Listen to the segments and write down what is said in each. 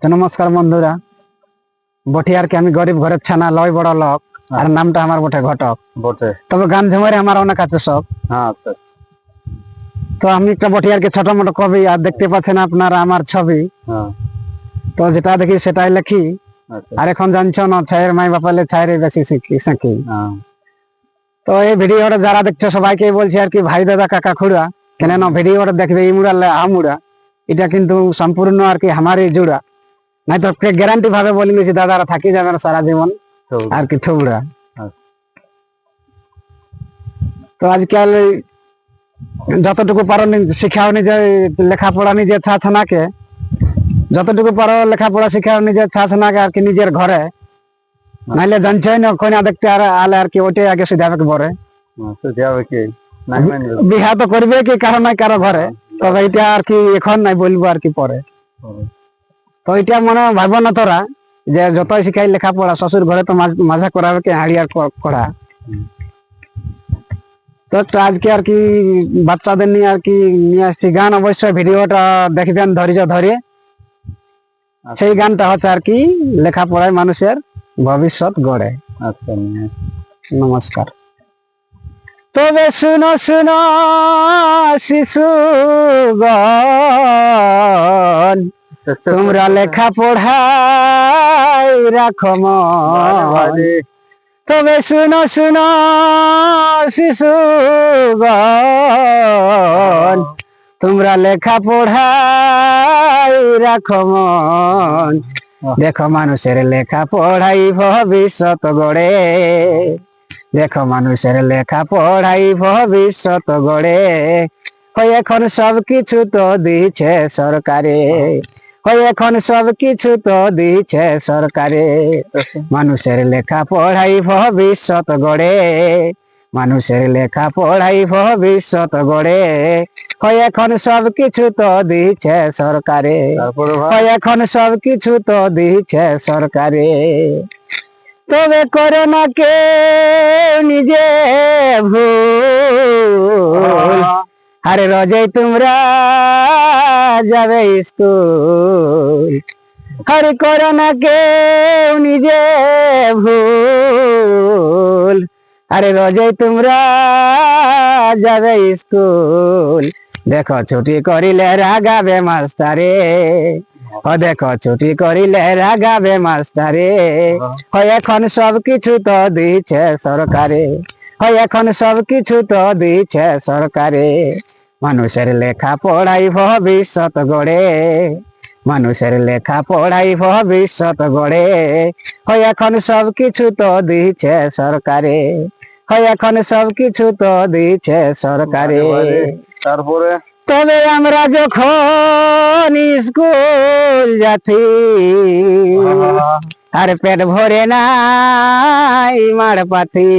তো নমস্কার বন্ধুরা, বটিয়ার কে আমি গরিব ঘরের ছানা লয় বড় লোক, আর নামটা আমার বটে ঘটক বটে। তবে গান ঝুমারে আমার অনেক আছে শখ। তো আমি একটা বটিয়ার কে ছোট মোটো কবি, আর দেখতে পাচ্ছেন আপনারা আমার ছবি। তো যেটা দেখি সেটাই লেখি। আর এখন জানছো না, ছায়ের মাই বাপালে ছায়ের বেশি শিখি। তো এই ভিডিওটা যারা দেখছো সবাইকে বলছি আর কি, ভাই দাদা কাকা খুড়া, কেন না ভিডিওটা দেখবে ইমুড়ালে আমুড়া, এটা কিন্তু সম্পূর্ণ আর কি আমারই জুড়া। নাই তো গ্যারান্টি ভাবে বলে নিয়েছি দাদারা থাকি যাবে সারা জীবন আর কি থুবড়া। তো আজকাল যতটুকু পারো শিখাও নিজে, লেখাপড়া নিজের ছানাকে, যতটুকু পারো লেখাপড়া শিখাও নিজের ছানাকে আর কি নিজের ঘরে। নাইলে জানছই না কইনা দেখতে আলে আর কি ওইটাই আগে সুধাবে পরে বিহা তো করবে কি কারো নাই কারো ঘরে। তবে এটা আর কি এখন নাই বলবো আর কি পরে। তো এটা মনে ভাবব না তোরা যে যতই শিখাই লেখাপড়া শ্বশুর ঘরে তো মাঝে করাবে কি হাড়িয়ার করা। তো আজকে আর কি বাচ্চাদের নিয়ে আর কি নিয়ে আসছি গান। অবশ্যই ভিডিওটা দেখবেন ধৈর্য ধরে। সেই গানটা হচ্ছে আর কি লেখাপড়ায় মানুষের ভবিষ্যৎ গড়ে। নমস্কার। তবে শুনো শুনো শিশুগণ, তোমরা লেখাপড়ায় রাখো মন। তবে শুনো শুনো শিশুগণ, তোমরা লেখাপড়ায় রাখো মন। দেখো মানুষের লেখাপড়াই ভবিষ্যৎ গড়ে, দেখো মানুষের লেখাপড়াই ভবিষ্যৎ গড়ে। হয় এখন সবকিছু তো দিচ্ছে সরকারে, হয় এখন সবকিছু তো দিচ্ছে সরকারে। মানুষের লেখাপড়াই ভবিষ্যৎ গড়ে, মানুষের লেখাপড়াই ভবিষ্যৎ গড়ে। হয় এখন সবকিছু তো দিচ্ছে সরকারে, হয় এখন সবকিছু তো দিচ্ছে সরকারে। তবে করে না কে নিজে ভুল, আরে রোজে তোমরা যাবে স্কুল। আরে করে না কে নিজে ভুল, আরে রোজে তোমরা যাবে স্কুল। দেখো ছুটি করিলে রাগাবে মাস্টারে, ও দেখো ছুটি করিলে রাগাবে মাস্টারে। হয় এখন সবকিছু তো দিচ্ছে সরকারে, হয় এখন সবকিছু তো দিচ্ছে সরকারে। মানুষের লেখাপড়াই ভবিষ্যৎ গড়ে, মানুষের লেখাপড়াই ভবিষ্যৎ গড়ে। হয় এখন সবকিছু তো দিচ্ছে সরকারে, হয় এখন সবকিছু তো দিচ্ছে সরকারে। তারপরে তবে আমরা যখন স্কুল যাচ্ছি, আর পেট ভরে নাই মার পাথি।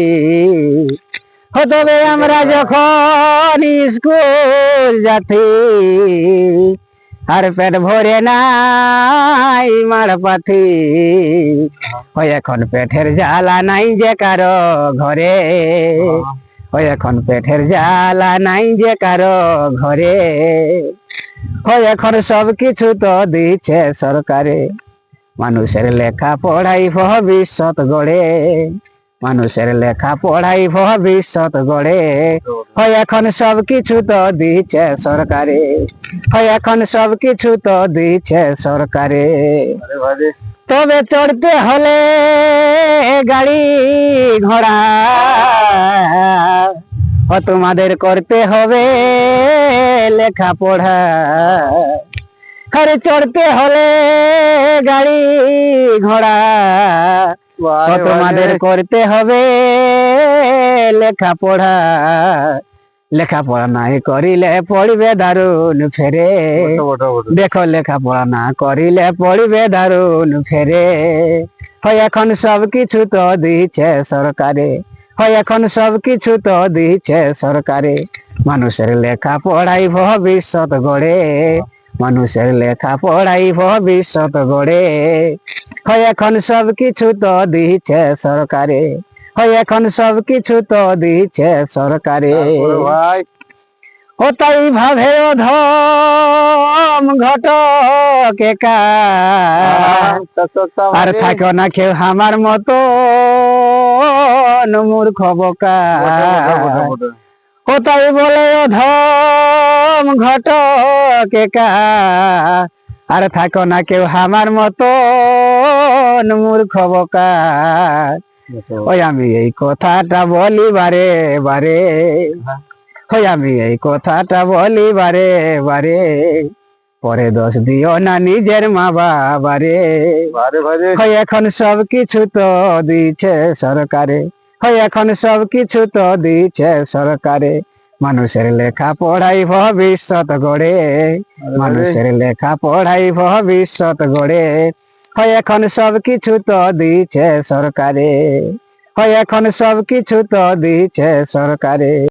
তবে আমরা যখন স্কুল যাচ্ছি, আর পেট ভরে নাই মার পাথি। হয় এখন পেটের জ্বালা নাই যে কারো ঘরে, হয় এখন পেটের জ্বালা নাই যে কারো ঘরে। হয় এখন সবকিছু তো দিচ্ছে সরকারে, মানুষের লেখাপড়াই ভবিষ্যৎ গড়ে, মানুষের লেখাপড়াই ভবিষ্যৎ গড়ে। হয় এখন সবকিছু তো দিচ্ছে সরকারে, হয় এখন সবকিছু তো দিচ্ছে সরকারে। তবে চড়তে হলে গাড়ি ঘোড়া, ও তোমাদের করতে হবে লেখাপড়া। আরে চড়তে হলে গাড়ি ঘোড়া, ও তোমাদের করতে হবে লেখাপড়া। লেখাপড়া নাই করিলে পড়িবে দারুণ ফেরে, দেখো লেখাপড়া না করিলে পড়িবে দারুণ ফেরে। হয় এখন সবকিছু তো দিচ্ছে সরকারে, হয় এখন সবকিছু তো দিচ্ছে সরকারে। মানুষের লেখাপড়াই ভবিষ্যৎ গড়ে, মানুষের লেখাপড়াই ভবিষ্যৎ গড়ে। হয় এখন সবকিছু তো দিচ্ছে সরকারে, হয় এখন সবকিছু তো দিচ্ছে সরকারে। ও তাই ভাবে অধম ঘটক একা, আর থাকো না কেউ আমার মতো মূর্খ বোকা। ও তাই বলে অধম ঘটক একা, আর থাকো না কেউ আমার মতো মূর্খ বোকা। ওই আমি এই কথাটা বলি বারে বারে, ওই আমি এই কথাটা বলি বারে বারে, পরে দোষ দিও না নিজের মা বাবারে। হয় এখন সব কিছু তো দিচ্ছে সরকারে, হয় এখন সব কিছু তো দিচ্ছে সরকারে, মানুষের লেখা পড়াই ভবিষ্যৎ গড়ে, মানুষের লেখা পড়াই ভবিষ্যৎ গড়ে। হয় এখন সব কিছু তো দিচ্ছে সরকারে, হয় এখন সব কিছু তো দিচ্ছে সরকারে।